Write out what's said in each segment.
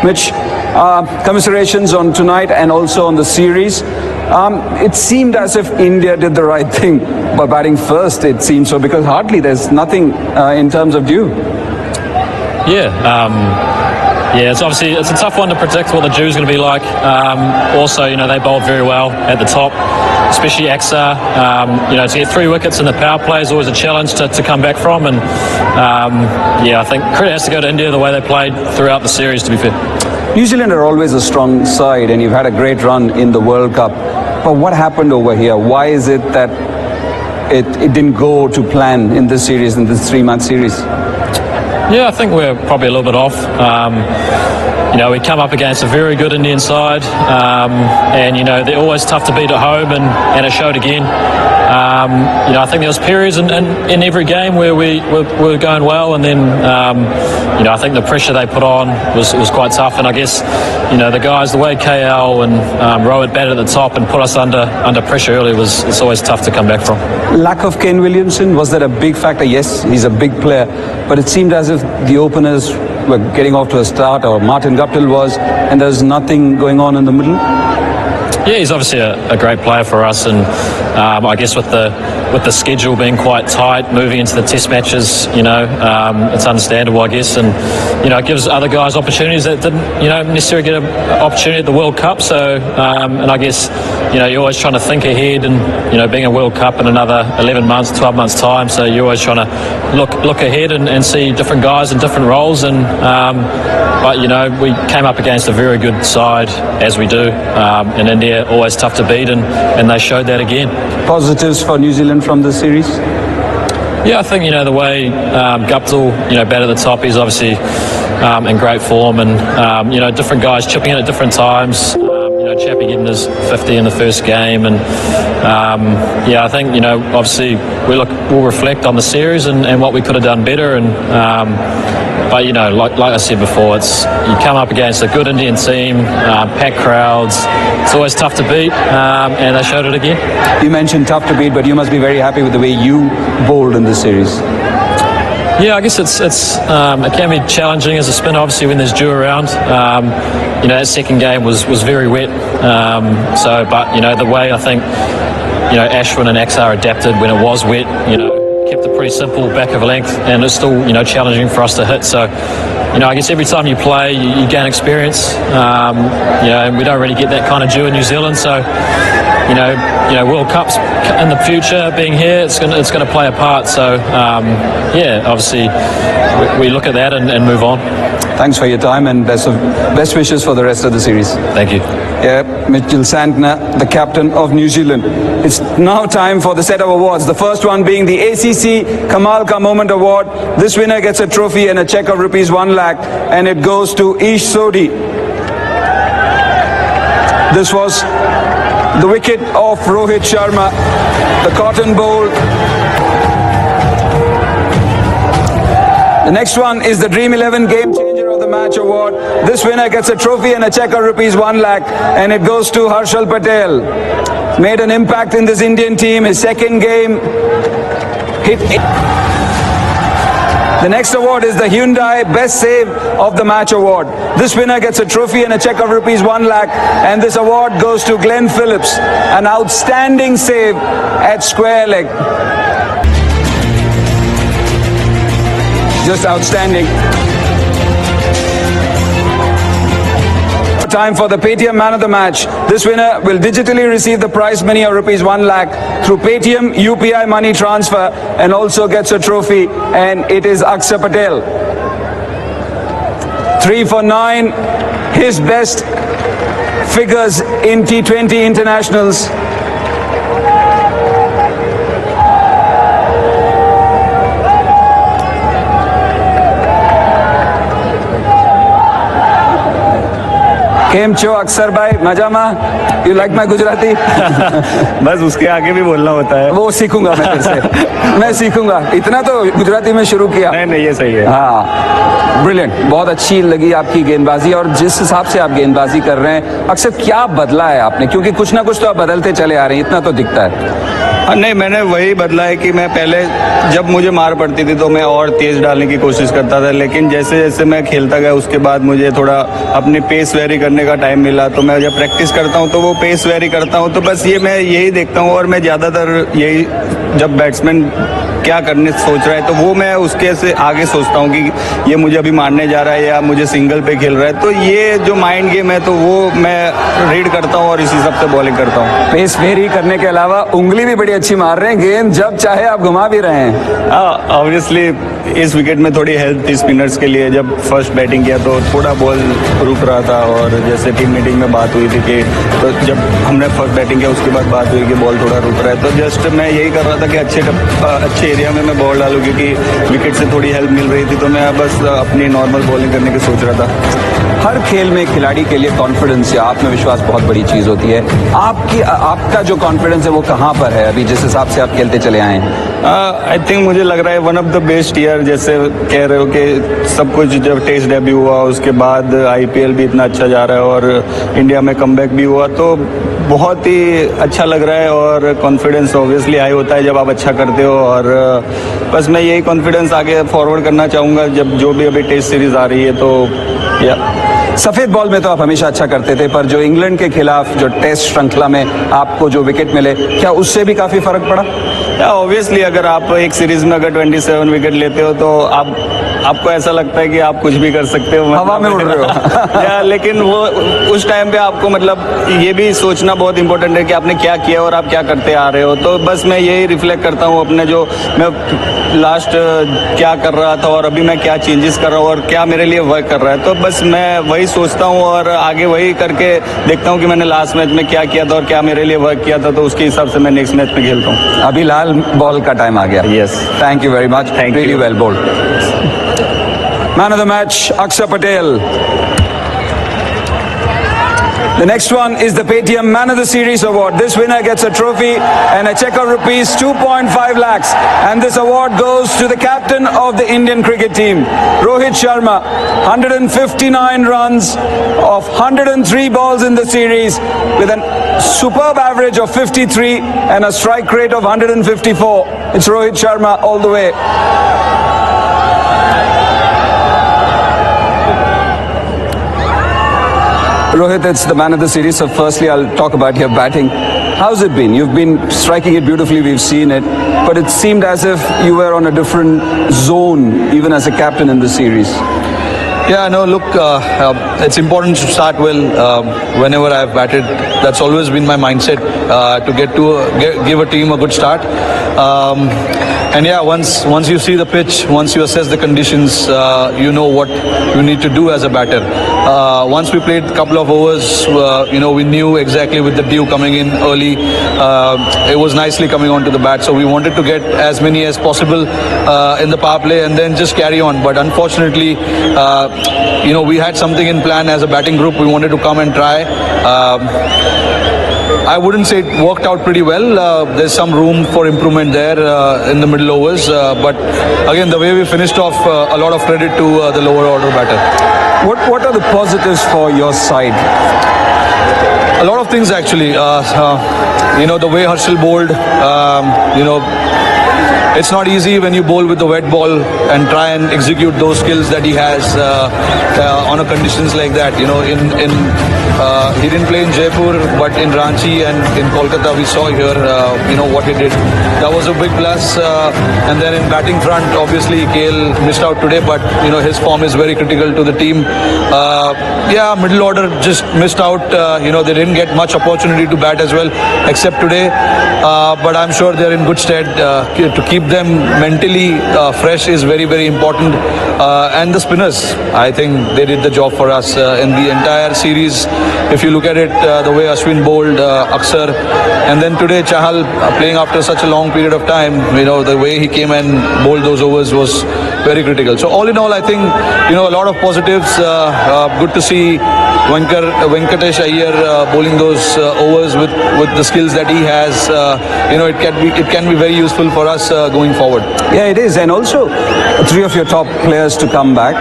Mitch, commiserations on tonight and also on the series. It seemed as if India did the right thing by batting first, it seems so, because hardly there's nothing in terms of dew. Yeah, it's a tough one to predict what the dew's going to be like. Also, they bowled very well at the top, especially Axar. To get 3 wickets in the power play is always a challenge to come back from. And I think credit has to go to India the way they played throughout the series, to be fair. New Zealand are always a strong side, and you've had a great run in the World Cup. But what happened over here? Why is it that it didn't go to plan in this series, in this 3-month series? Yeah, I think we're probably a little bit off. We come up against a very good Indian side, and they're always tough to beat at home, and it showed again. I think there was periods in every game where we were going well, and then I think the pressure they put on was quite tough. And I guess the guys, the way KL and Rohit batted at the top and put us under pressure early it's always tough to come back from. Lack of Kane Williamson, was that a big factor? Yes, he's a big player, but it seemed as if the openers were getting off to a start, or Martin Guptill was, and there's nothing going on in the middle. Yeah, he's obviously a great player for us, and I guess with the schedule being quite tight, moving into the test matches, it's understandable, I guess, and it gives other guys opportunities that didn't, necessarily get an opportunity at the World Cup. So, and I guess, you're always trying to think ahead, and being a World Cup in another 11 months, 12 months time, so you're always trying to look ahead and see different guys in different roles, and but we came up against a very good side, as we do in India. Always tough to beat, and they showed that again. Positives for New Zealand from this series? Yeah, I think the way Guptill batted at the top, he's obviously in great form, and different guys chipping in at different times. Chappie getting his 50 in the first game, and I think obviously we'll reflect on the series and what we could have done better, and but like I said before, you come up against a good Indian team, packed crowds. It's always tough to beat, and they showed it again. You mentioned tough to beat, but you must be very happy with the way you bowled in this series. Yeah, I guess it can be challenging as a spinner, obviously, when there's dew around. That second game was very wet. But the way I think Ashwin and Axar adapted when it was wet, kept it pretty simple, back of a length, and it's still challenging for us to hit. So I guess every time you play, you gain experience. And we don't really get that kind of dew in New Zealand. So World Cups in the future being here, it's going to play a part. So obviously we look at that and move on. Thanks for your time, and best wishes for the rest of the series. Thank you. Yeah, Mitchell Santner, the captain of New Zealand. It's now time for the set of awards. The first one being the ACC Kamal Ka Moment Award. This winner gets a trophy and a cheque of rupees 1 lakh, and it goes to Sodhi. This was the wicket of Rohit Sharma, the cotton bowl. The next one is the Dream 11 Gamechanger of the Match Award. This winner gets a trophy and a cheque of rupees 1 lakh, and it goes to Harshal Patel. Made an impact in this Indian team. His second game hit. The next award is the Hyundai Best Save of the Match Award. This winner gets a trophy and a cheque of rupees 1 lakh, and this award goes to Phillips. An outstanding save at square leg. Just outstanding. Time for the Paytm Man of the Match. This winner will digitally receive the prize money of rupees 1 lakh through Paytm UPI money transfer, and also gets a trophy, and it is Axar Patel. 3 for 9, his best figures in T20 internationals. केम छो अक्सर भाई, मजामा? You like my Gujarati? बस उसके आगे भी बोलना होता है। वो सीखूंगा मैं फिर से। मैं सीखूंगा, इतना तो गुजराती में शुरू किया। नहीं ये सही है। हाँ, ब्रिलियंट, बहुत अच्छी लगी आपकी गेंदबाजी, और जिस हिसाब से आप गेंदबाजी कर रहे हैं, अक्सर क्या बदला है आपने, क्योंकि कुछ ना कुछ तो आप बदलते चले आ रहे हैं, इतना तो दिखता है। नहीं, मैंने वही बदला है कि मैं पहले जब मुझे मार पड़ती थी तो मैं और तेज़ डालने की कोशिश करता था, लेकिन जैसे जैसे मैं खेलता गया उसके बाद मुझे थोड़ा अपनी पेस वेरी करने का टाइम मिला, तो मैं जब प्रैक्टिस करता हूँ तो वो पेस वेरी करता हूँ। तो बस ये मैं यही देखता हूँ, और मैं ज़्यादातर यही, जब बैट्समैन क्या करने सोच रहा है तो वो मैं उसके से आगे सोचता हूँ कि ये मुझे अभी मारने जा रहा है या मुझे सिंगल पे खेल रहा है। तो ये जो माइंड गेम है तो वो मैं रीड करता हूँ और इसी हिसाब से बॉलिंग करता हूँ। पेस वेरी करने के अलावा उंगली भी बड़ी अच्छी मार रहे हैं, गेंद जब चाहे आप घुमा भी रहे हैं। ऑब्वियसली इस विकेट में थोड़ी हेल्प थी स्पिनर्स के लिए। जब फर्स्ट बैटिंग किया तो थोड़ा बॉल रुक रहा था, और जैसे टीम मीटिंग में बात हुई थी कि तो जब हमने फर्स्ट बैटिंग किया उसके बाद बात हुई कि बॉल थोड़ा रुक रहा है, तो जस्ट मैं यही कर रहा था कि अच्छे एरिया में मैं बॉल डालूं, क्योंकि विकेट से थोड़ी हेल्प मिल रही थी। तो मैं बस अपनी नॉर्मल बॉलिंग करने की सोच रहा था। हर खेल में खिलाड़ी के लिए कॉन्फिडेंस या आत्मविश्वास बहुत बड़ी चीज होती है। आपका जो कॉन्फिडेंस है वो कहाँ पर है अभी, जिस हिसाब से आप खेलते चले आए हैं? आई थिंक मुझे लग रहा है one of the best year, जैसे कह रहे हो कि सब कुछ जब टेस्ट डेब्यू हुआ उसके बाद आईपीएल भी इतना अच्छा जा रहा है और इंडिया में कमबैक भी हुआ, तो बहुत ही अच्छा लग रहा है। और कॉन्फिडेंस ऑब्वियसली हाई होता है जब आप अच्छा करते हो, और बस मैं यही कॉन्फिडेंस आगे फॉरवर्ड करना चाहूँगा जब जो भी अभी टेस्ट सीरीज आ रही है। तो या सफेद बॉल में तो आप हमेशा अच्छा करते थे, पर जो इंग्लैंड के खिलाफ जो टेस्ट श्रृंखला में आपको जो विकेट मिले, क्या उससे भी काफी फर्क पड़ा? ऑब्वियसली अगर आप एक सीरीज में अगर 27 विकेट लेते हो तो आपको ऐसा लगता है कि आप कुछ भी कर सकते हो, हवा में उड़ रहे हो। या लेकिन वो उस टाइम पे आपको मतलब ये भी सोचना बहुत इंपॉर्टेंट है कि आपने क्या किया और आप क्या करते आ रहे हो। तो बस मैं यही रिफ्लेक्ट करता हूँ अपने, जो मैं लास्ट क्या कर रहा था और अभी मैं क्या चेंजेस कर रहा हूँ और क्या मेरे लिए वर्क कर रहा है। तो बस मैं वही सोचता हूँ और आगे वही करके देखता हूँ कि मैंने लास्ट मैच में क्या किया था और क्या मेरे लिए वर्क किया था, तो उसके हिसाब से मैं नेक्स्ट मैच में खेलता हूँ। अभी लाल बॉल का टाइम आ गया। Yes, thank you very much, Thank really you. Well bowled. Man of the match, Axar Patel. The next one is the Paytm Man of the Series award. This winner gets a trophy and a check of rupees 2.5 lakhs. And this award goes to the captain of the Indian cricket team, Rohit Sharma. 159 runs of 103 balls in the series with a superb average of 53 and a strike rate of 154. It's Rohit Sharma all the way. Rohit, it's the man of the series. So firstly, I'll talk about your batting. How's it been? You've been striking it beautifully. We've seen it. But it seemed as if you were on a different zone, even as a captain in the series. Yeah, no, look, it's important to start well whenever I've batted. That's always been my mindset, to give a team a good start. And yeah, once you see the pitch, once you assess the conditions, you know what you need to do as a batter. Once we played a couple of overs, we knew exactly with the dew coming in early, it was nicely coming onto the bat. So we wanted to get as many as possible in the power play and then just carry on. But unfortunately, we had something in plan as a batting group. We wanted to come and try. I wouldn't say it worked out pretty well. There's some room for improvement there in the middle overs. But again, the way we finished off, a lot of credit to the lower order batter. What are the positives for your side? A lot of things actually. The way Harshal bowled, it's not easy when you bowl with the wet ball and try and execute those skills that he has on a conditions like that. He didn't play in Jaipur, but in Ranchi and in Kolkata we saw here, what he did. That was a big plus. And then in batting front, obviously KL missed out today, but his form is very critical to the team. Middle order just missed out. They didn't get much opportunity to bat as well, except today. But I'm sure they're in good stead. To keep them mentally fresh is very, very important. And the spinners, I think they did the job for us in the entire series. If you look at it, the way Ashwin bowled, Axar, and then today Chahal playing after such a long period of time, the way he came and bowled those overs was very critical. So all in all, I think, a lot of positives. Good to see Venkatesh Iyer bowling those overs with the skills that he has. It can be very useful for us going forward. Yeah, it is. And also, three of your top players to come back.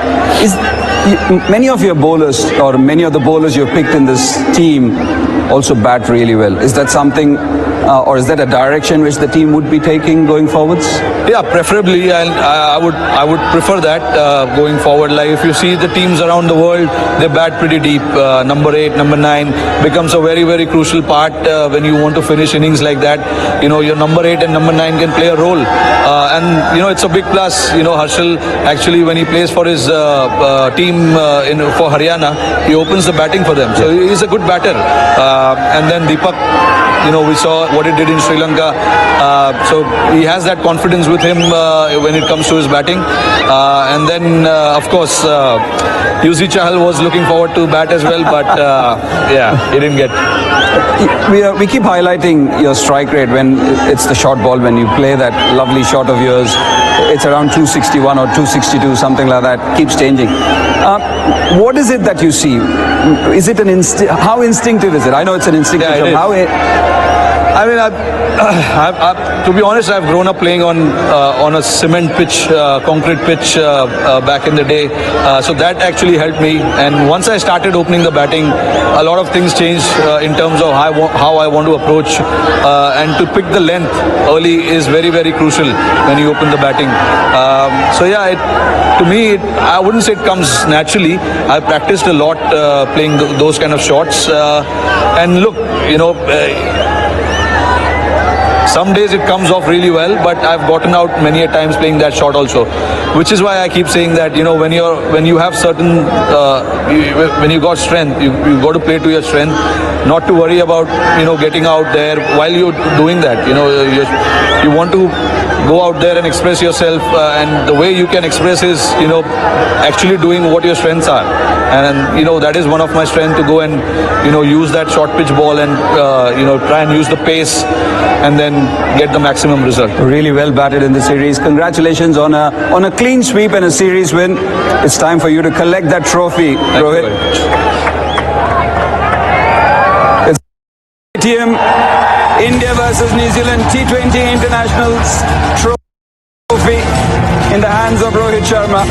Many of your bowlers, or many of the bowlers you've picked in this team, also bat really well. Is that something, or is that a direction which the team would be taking going forwards? Yeah, preferably, and I would prefer that going forward. Like if you see the teams around the world, they bat pretty deep. Number 8, number 9 becomes a very, very crucial part when you want to finish innings like that. You know, your number 8 and number 9 can play a role, and you know it's a big plus. You know, Harshal actually when he plays for his team for Haryana, he opens the batting for them. So he's a good batter. And then Deepak, you know, we saw what he did in Sri Lanka. So he has that confidence with him when it comes to his batting. And then, of course, Yuzi Chahal was looking forward to bat as well, but yeah, he didn't get. We keep highlighting your strike rate when it's the short ball, when you play that lovely shot of yours. It's around 261 or 262, something like that. Keeps changing. What is it that you see? Is it an how instinctive is it? I know it's an instinctive. Yeah, how I mean, to be honest, I've grown up playing on a cement pitch, concrete pitch back in the day. So that actually helped me. And once I started opening the batting, a lot of things changed in terms of how I want to approach. And to pick the length early is very, very crucial when you open the batting. So yeah, to me, I wouldn't say it comes naturally. I practiced a lot playing those kind of shots. And look, you know, some days it comes off really well, but I've gotten out many a times playing that shot also, which is why I keep saying that, you know, when you have certain when you got strength, you got to play to your strength, not to worry about, you know, getting out there while you're doing that. You know, you want to go out there and express yourself, and the way you can express is, you know, actually doing what your strengths are. And you know, that is one of my strengths, to go and, you know, use that short pitch ball and you know, try and use the pace and then get the maximum result. Really well batted in the series. Congratulations on a clean sweep and a series win. It's time for you to collect that trophy, Rohit. It's Paytm India versus New Zealand T20 Internationals trophy in the hands of Rohit Sharma.